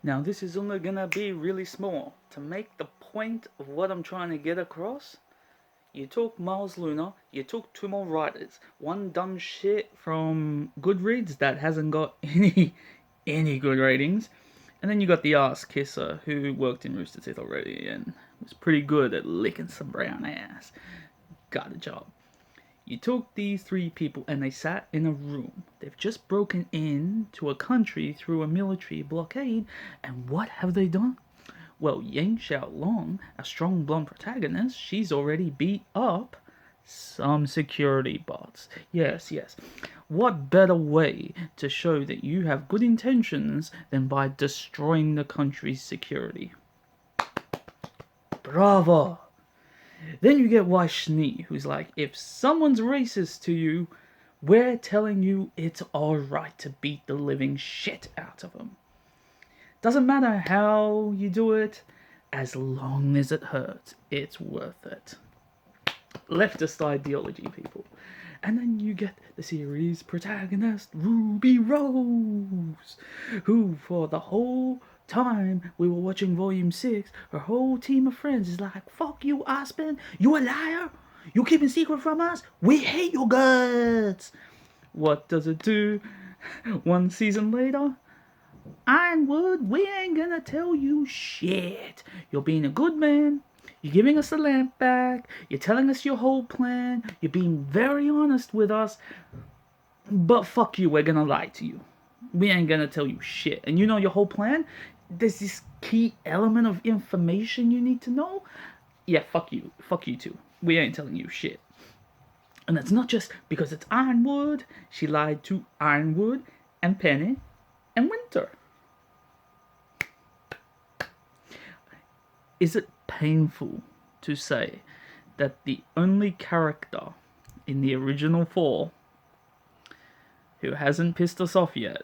Now this is only gonna be really small. To make the point of what I'm trying to get across, you took Miles Luna, you took two more writers, one dumb shit from Goodreads that hasn't got any good ratings, and then you got the ass kisser who worked in Rooster Teeth already and was pretty good at licking some brown ass. Got a job. You took these three people and they sat in a room. They've just broken into a country through a military blockade, and what have they done? Well, Yang Xiaolong, a strong blonde protagonist, she's already beat up some security bots. Yes, yes. What better way to show that you have good intentions than by destroying the country's security? Bravo! Then you get Waishni, who's like, if someone's racist to you, we're telling you it's alright to beat the living shit out of them. Doesn't matter how you do it, as long as it hurts, it's worth it. Leftist ideology, people. And then you get the series protagonist, Ruby Rose, who for the whole time we were watching Volume 6, her whole team of friends is like, fuck you, Aspen, you a liar, you keeping secret from us, we hate your guts. What does it do? One season later, Ironwood, we ain't gonna tell you shit. You're being a good man. You're giving us the lamp back. You're telling us your whole plan. You're being very honest with us. But fuck you, we're gonna lie to you. We ain't gonna tell you shit. And you know your whole plan? There's this key element of information you need to know. Yeah, fuck you. Fuck you too. We ain't telling you shit. And that's not just because it's Ironwood. She lied to Ironwood and Penny and Winter. Is it painful to say that the only character in the original 4 who hasn't pissed us off yet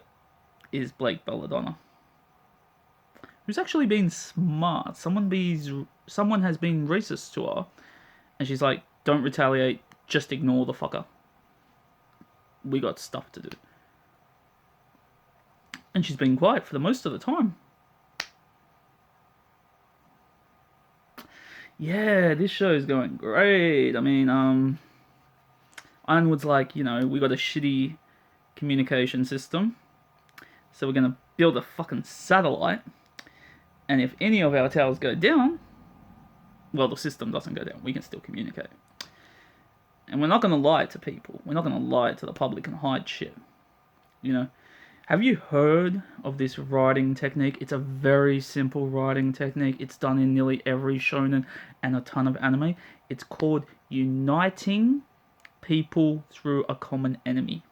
is Blake Belladonna? Who's actually been smart. Someone has been racist to her, and she's like, don't retaliate, just ignore the fucker. We got stuff to do. And she's been quiet for the most of the time. Yeah, this show is going great. I mean, Ironwood's like, we got a shitty communication system, so we're gonna build a fucking satellite, and if any of our towers go down, well, the system doesn't go down, we can still communicate. And we're not gonna lie to people, we're not gonna lie to the public and hide shit, Have you heard of this writing technique? It's a very simple writing technique. It's done in nearly every shonen and a ton of anime. It's called uniting people through a common enemy.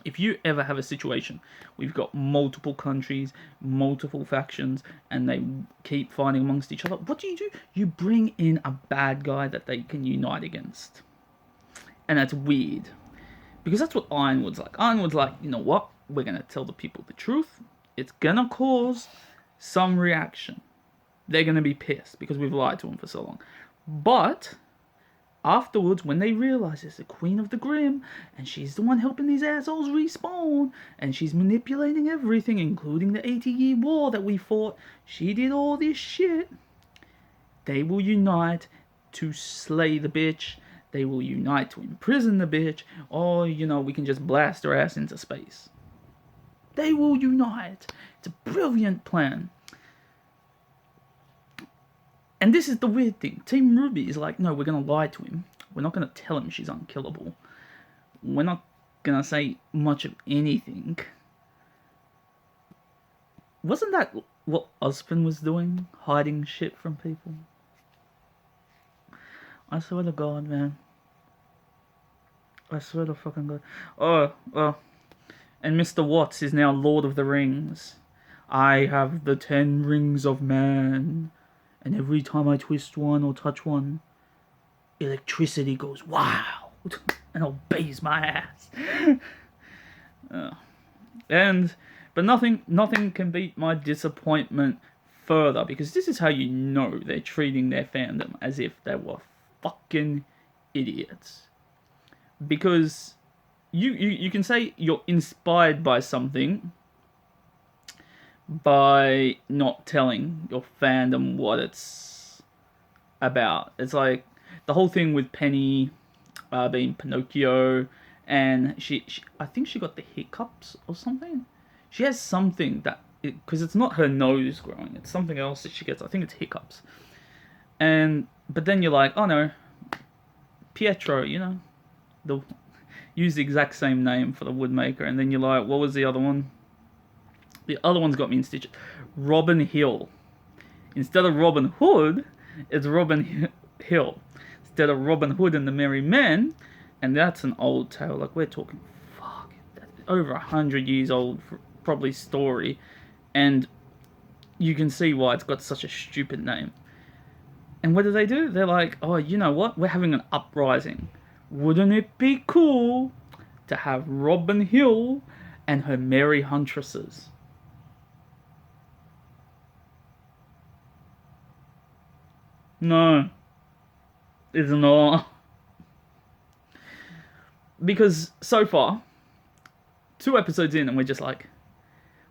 If you ever have a situation, we've got multiple countries, multiple factions, and they keep fighting amongst each other, what do? You bring in a bad guy that they can unite against. And that's weird. Because that's what Ironwood's like. Ironwood's like, you know what? We're going to tell the people the truth. It's going to cause some reaction. They're going to be pissed because we've lied to them for so long. But afterwards, when they realize it's the Queen of the Grim, and she's the one helping these assholes respawn, and she's manipulating everything, including the 80-year war that we fought, she did all this shit, they will unite to slay the bitch. They will unite to imprison the bitch, or, we can just blast her ass into space. They will unite. It's a brilliant plan. And this is the weird thing. Team Rwby is like, no, we're going to lie to him. We're not going to tell him she's unkillable. We're not going to say much of anything. Wasn't that what Ospen was doing? Hiding shit from people? I swear to God, man. I swear to fucking God. Oh. And Mr. Watts is now Lord of the Rings. I have the 10 rings of man. And every time I twist one or touch one, electricity goes wild and obeys my ass. But nothing can beat my disappointment further, because this is how you know they're treating their fandom as if they were fucking idiots. Because you can say you're inspired by something, by not telling your fandom what it's about. It's like the whole thing with Penny being Pinocchio, and she I think she got the hiccups or something. She has something that, because it's not her nose growing, it's something else that she gets. I think it's hiccups. And but then you're like, oh no, Pietro, the use the exact same name for the woodmaker, and then you're like, what was the other one? The other one's got me in stitches. Robin Hill. Instead of Robin Hood, it's Robin Hill. Instead of Robin Hood and the Merry Men, and that's an old tale. Like, we're talking, over 100 years old, probably, story, and you can see why it's got such a stupid name. And what do? They're like, oh, you know what? We're having an uprising. Wouldn't it be cool to have Robin Hill and her merry huntresses? No, it's not. Because so far, 2 episodes in, and we're just like,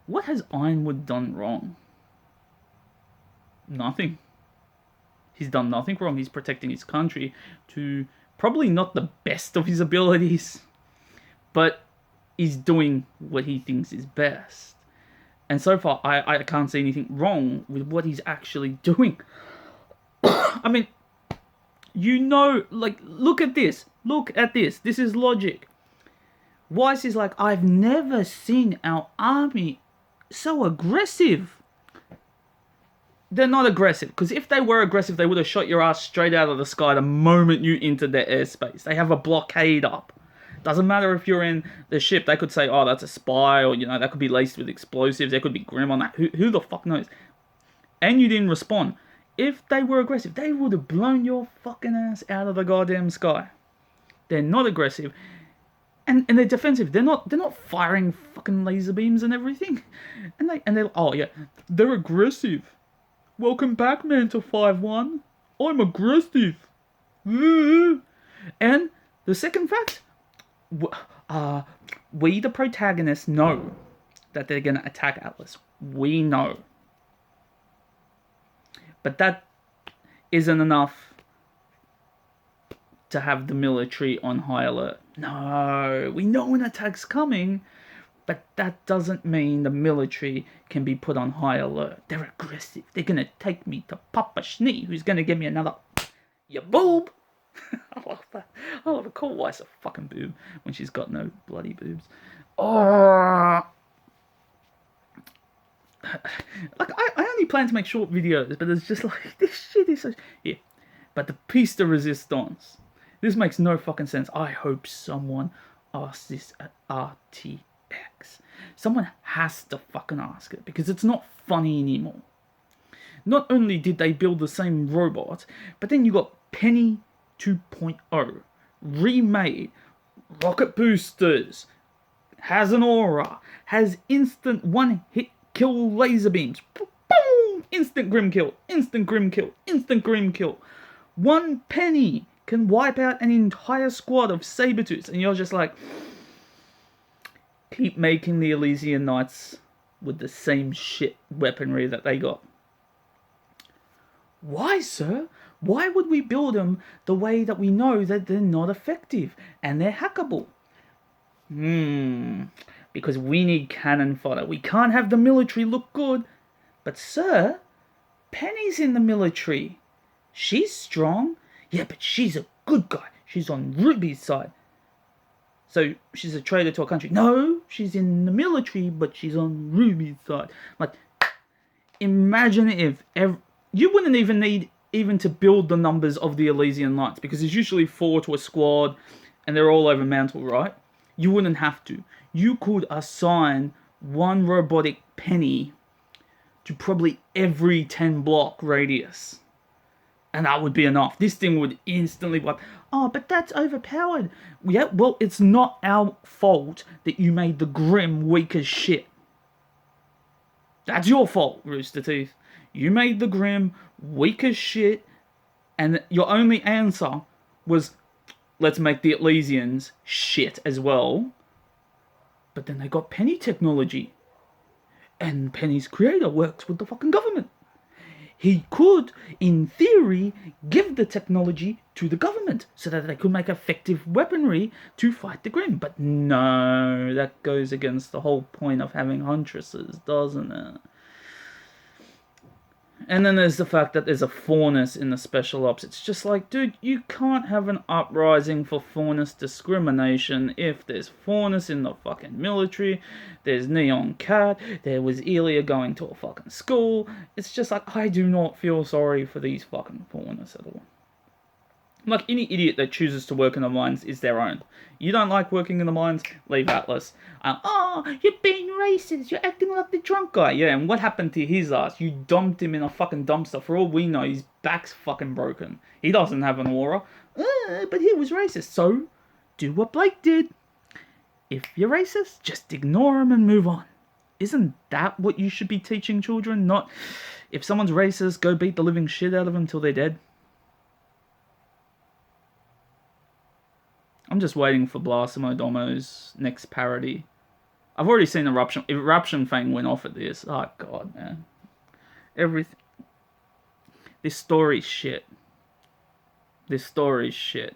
what has Ironwood done wrong? Nothing. He's done nothing wrong. He's protecting his country to probably not the best of his abilities, but he's doing what he thinks is best. And so far, I can't see anything wrong with what he's actually doing. I mean, like, look at this. Look at this. This is logic. Weiss is like, I've never seen our army so aggressive. They're not aggressive, because if they were aggressive, they would have shot your ass straight out of the sky the moment you entered their airspace. They have a blockade up. Doesn't matter if you're in the ship. They could say, oh, that's a spy, or, that could be laced with explosives. There could be Grim on that. Who the fuck knows? And you didn't respond. If they were aggressive, they would have blown your fucking ass out of the goddamn sky. They're not aggressive. And they're defensive. They're not firing fucking laser beams and everything. And they're, oh yeah, they're aggressive. Welcome back, Manta 5-1. I'm aggressive. And the second fact, we the protagonists know that they're gonna attack Atlas. We know. But that isn't enough to have the military on high alert. No, we know an attack's coming, but that doesn't mean the military can be put on high alert. They're aggressive. They're going to take me to Papa Schnee, who's going to give me another, ya boob. I love that. I love it. Call Weiss a fucking boob when she's got no bloody boobs. Oh. Like, I only plan to make short videos, but it's just like, this shit is so... Yeah. But the piece de resistance. This makes no fucking sense. I hope someone asks this at RTX. Someone has to fucking ask it, because it's not funny anymore. Not only did they build the same robot, but then you got Penny 2.0, remade, rocket boosters, has an aura, has instant one-hit kill laser beams, boom, instant grim kill, instant grim kill, instant grim kill. One penny can wipe out an entire squad of Sabertooths, and you're just like, keep making the Elysian Knights with the same shit weaponry that they got. Why, sir? Why would we build them the way that we know that they're not effective and they're hackable? Because we need cannon fodder. We can't have the military look good. But sir, Penny's in the military. She's strong. Yeah, but she's a good guy. She's on Rwby's side. So she's a traitor to our country. No, she's in the military, but she's on Rwby's side. Like, imagine if you wouldn't even need to build the numbers of the Elysian Knights, because there's usually 4 to a squad, and they're all over mantle, right? You wouldn't have to. You could assign one robotic penny to probably every 10 block radius. And that would be enough. This thing would instantly wipe. Oh, but that's overpowered. Yeah, well, it's not our fault that you made the Grim weak as shit. That's your fault, Rooster Teeth. You made the Grim weak as shit, and your only answer was, let's make the Elysians shit as well. But then they got penny technology. And Penny's creator works with the fucking government. He could, in theory, give the technology to the government so that they could make effective weaponry to fight the Grimm. But no, that goes against the whole point of having huntresses, doesn't it? And then there's the fact that there's a fairness in the special ops. It's just like, dude, you can't have an uprising for fairness discrimination if there's fairness in the fucking military, there's Neon Cat, there was Elia going to a fucking school. It's just like, I do not feel sorry for these fucking fairness at all. Like, any idiot that chooses to work in the mines is their own. You don't like working in the mines? Leave Atlas. You're being racist. You're acting like the drunk guy. Yeah, and what happened to his ass? You dumped him in a fucking dumpster. For all we know, his back's fucking broken. He doesn't have an aura. But he was racist. So, do what Blake did. If you're racist, just ignore him and move on. Isn't that what you should be teaching children? Not, if someone's racist, go beat the living shit out of them till they're dead. I'm just waiting for Blasimo Domo's next parody. I've already seen Eruption. Eruption Fang went off at this. Oh, God, man. Everything. This story's shit. This story's shit.